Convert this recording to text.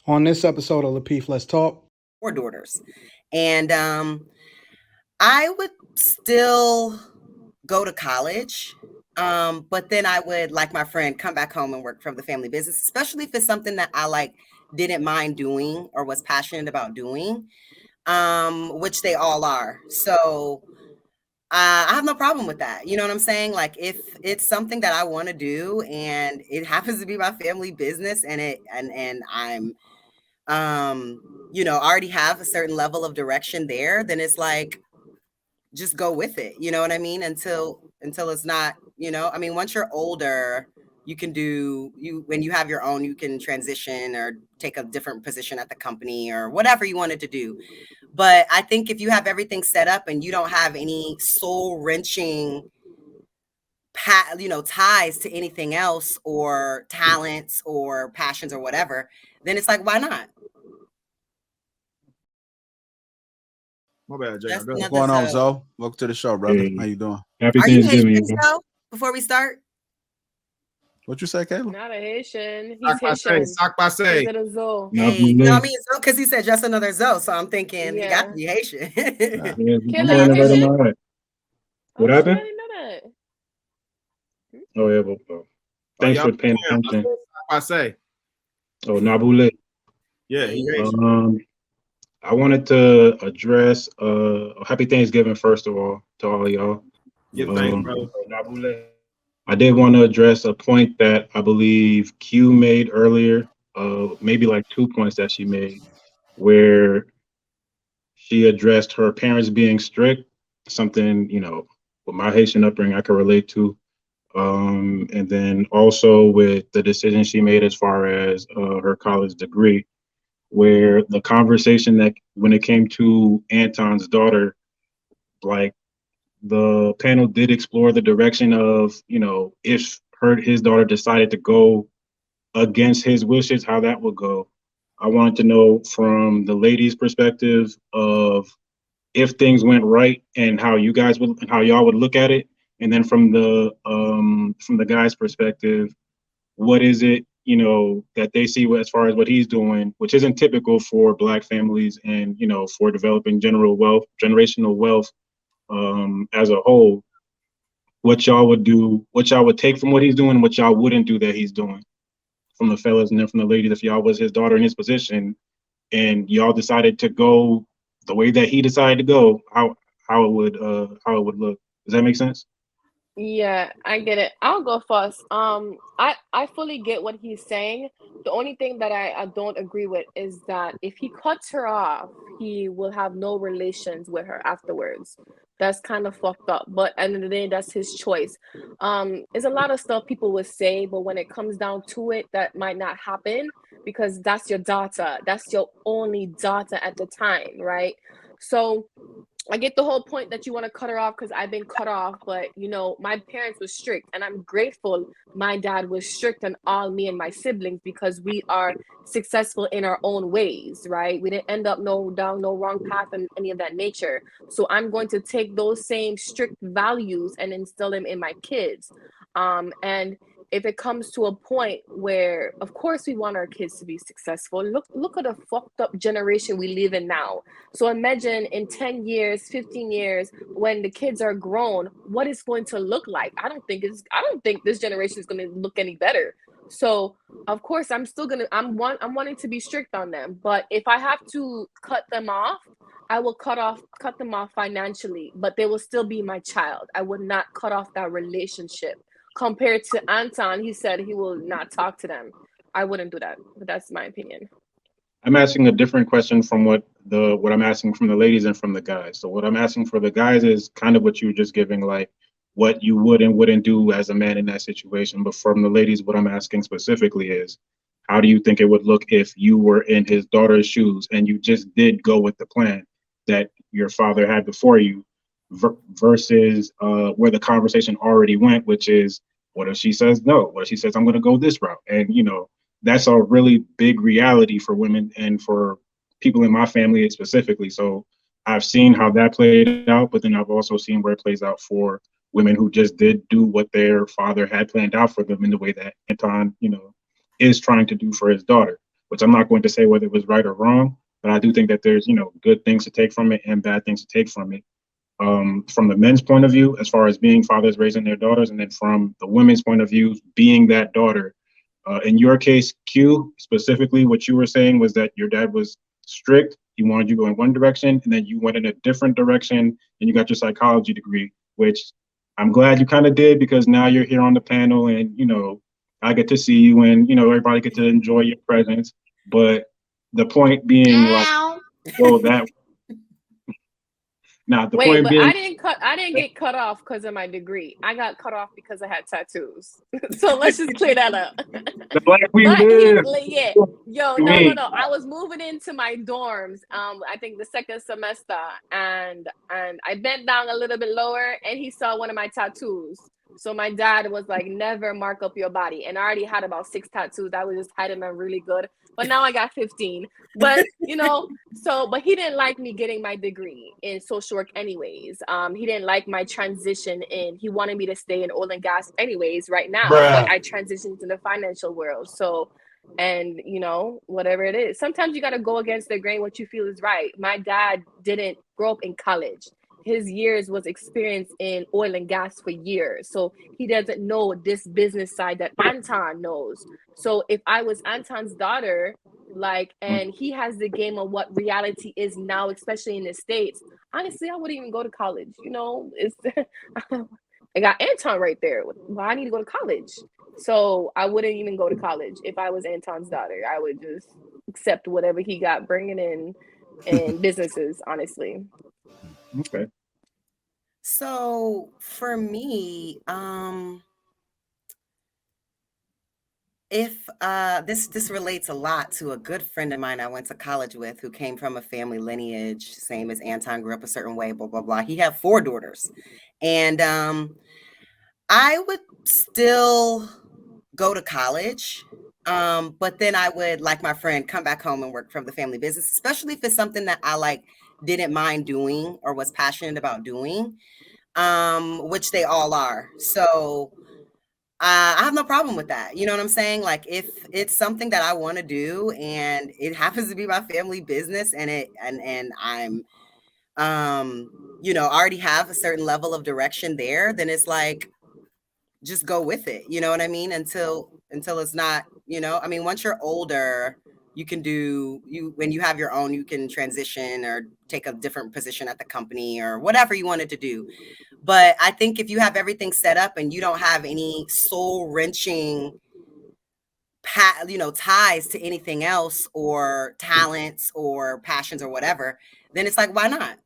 On this episode of Lapeef, Let's Talk. 4 daughters. And I would still go to college. But then I would, like my friend, come back home and work from the family business, especially if it's something that I didn't mind doing or was passionate about doing, which they all are. So I have no problem with that. You know what I'm saying? Like if it's something that I want to do and it happens to be my family business and I'm already have a certain level of direction there, then it's like just go with it. You know what I mean? Until it's not, I mean, once you're older, you can when you have your own, you can transition or take a different position at the company or whatever you wanted to do. But I think if you have everything set up and you don't have any soul wrenching ties to anything else or talents or passions or whatever, then it's like, why not? My bad, Jay. What's going on, Zoe? Welcome to the show, brother. Hey. How you doing? Happy Are you Thanksgiving, Haitian, bro. though, before we start? What you say, Kayla? Not a Haitian. He's Sock Haitian. passe. Is it a Zoe? Hey, you know what I mean? So, because he said just another Zoe, so I'm thinking he got to be Haitian. Yeah, Kayla, I'm you right Haitian? on my head. What Oh, shit, happened? I didn't know that. Oh, yeah, but thanks for paying attention. Passe. Oh, Nabule. Yeah, he Haitian. I wanted to address happy Thanksgiving, first of all, to all of y'all. Give thanks, brother. Nabule. I did want to address a point that I believe Q made earlier, maybe like 2 points that she made, where she addressed her parents being strict, something, with my Haitian upbringing I can relate to. And then also with the decision she made as far as her college degree, where the conversation that when it came to Anton's daughter, like the panel did explore the direction of, if his daughter decided to go against his wishes, how that would go. I wanted to know from the ladies' perspective of if things went right and how y'all would look at it, and then from the guys' perspective, what is it that they see as far as what he's doing, which isn't typical for Black families and for developing generational wealth as a whole. What y'all would do, what y'all would take from what he's doing, what y'all wouldn't do that he's doing, from the fellas and then from the ladies. If y'all was his daughter in his position and y'all decided to go the way that he decided to go, how it would look. Does that make sense? Yeah, I get it. I'll go first. I fully get what he's saying. The only thing that I don't agree with is that if he cuts her off, he will have no relations with her afterwards. That's kind of fucked up. But at the end of the day, that's his choice. There's a lot of stuff people would say, but when it comes down to it, that might not happen because that's your daughter. That's your only daughter at the time, right? So I get the whole point that you want to cut her off because I've been cut off, but my parents were strict, and I'm grateful my dad was strict on all me and my siblings because we are successful in our own ways, right? We didn't end up down no wrong path and any of that nature. So I'm going to take those same strict values and instill them in my kids. And if it comes to a point where, of course, we want our kids to be successful, look at the fucked up generation we live in now. So imagine in 10 years, 15 years, when the kids are grown, what it's going to look like. I don't think this generation is going to look any better. So of course, I'm wanting to be strict on them. But if I have to cut them off, I will cut them off financially, but they will still be my child. I would not cut off that relationship. Compared to Anton, he said he will not talk to them. I wouldn't do that, but that's my opinion. I'm asking a different question from what I'm asking from the ladies and from the guys. So what I'm asking for the guys is kind of what you were just giving, like what you would and wouldn't do as a man in that situation. But from the ladies, what I'm asking specifically is, how do you think it would look if you were in his daughter's shoes and you just did go with the plan that your father had before you, versus where the conversation already went, which is, what if she says no? What if she says, I'm going to go this route? And, that's a really big reality for women and for people in my family specifically. So I've seen how that played out, but then I've also seen where it plays out for women who just did do what their father had planned out for them in the way that Anton, is trying to do for his daughter. which I'm not going to say whether it was right or wrong, but I do think that there's, good things to take from it and bad things to take from it. From the men's point of view, as far as being fathers raising their daughters, and then from the women's point of view, being that daughter. In your case, Q, specifically, what you were saying was that your dad was strict. He wanted you to go in one direction, and then you went in a different direction, and you got your psychology degree, which I'm glad you kind of did, because now you're here on the panel, and, I get to see you, and, everybody get to enjoy your presence. But the point being, well, that. Now, the point being, I didn't get cut off because of my degree. I got cut off because I had tattoos. So let's just clear that up. The black we live. No. I was moving into my dorms. I think the second semester, and I bent down a little bit lower, and he saw one of my tattoos. So my dad was like, "Never mark up your body." And I already had about 6 tattoos. I was just hiding them really good. But now I got 15. But but he didn't like me getting my degree in social work anyways. He didn't like my transition in. He wanted me to stay in oil and gas anyways right now. But I transitioned to the financial world. So, and whatever it is, sometimes you got to go against the grain, what you feel is right. My dad didn't grow up in college. His years was experience in oil and gas for years. So he doesn't know this business side that Anton knows. So if I was Anton's daughter, and he has the game of what reality is now, especially in the States, honestly, I wouldn't even go to college. I got Anton right there. Well, I need to go to college. So I wouldn't even go to college if I was Anton's daughter. I would just accept whatever he got bringing in businesses, honestly. Okay. So for me, if this relates a lot to a good friend of mine I went to college with, who came from a family lineage, same as Anton, grew up a certain way, blah, blah, blah. He had 4 daughters. And I would still go to college. But then I would, like my friend, come back home and work from the family business, especially if it's something that I didn't mind doing or was passionate about doing, which they all are. So I have no problem with that. You know what I'm saying? Like, if it's something that I want to do and it happens to be my family business, and I'm already have a certain level of direction there, then it's like, just go with it. You know what I mean? Until it's not, once you're older, you can when you have your own, you can transition or take a different position at the company or whatever you wanted to do. But I think if you have everything set up and you don't have any soul wrenching ties to anything else, or talents or passions or whatever, then it's like, why not?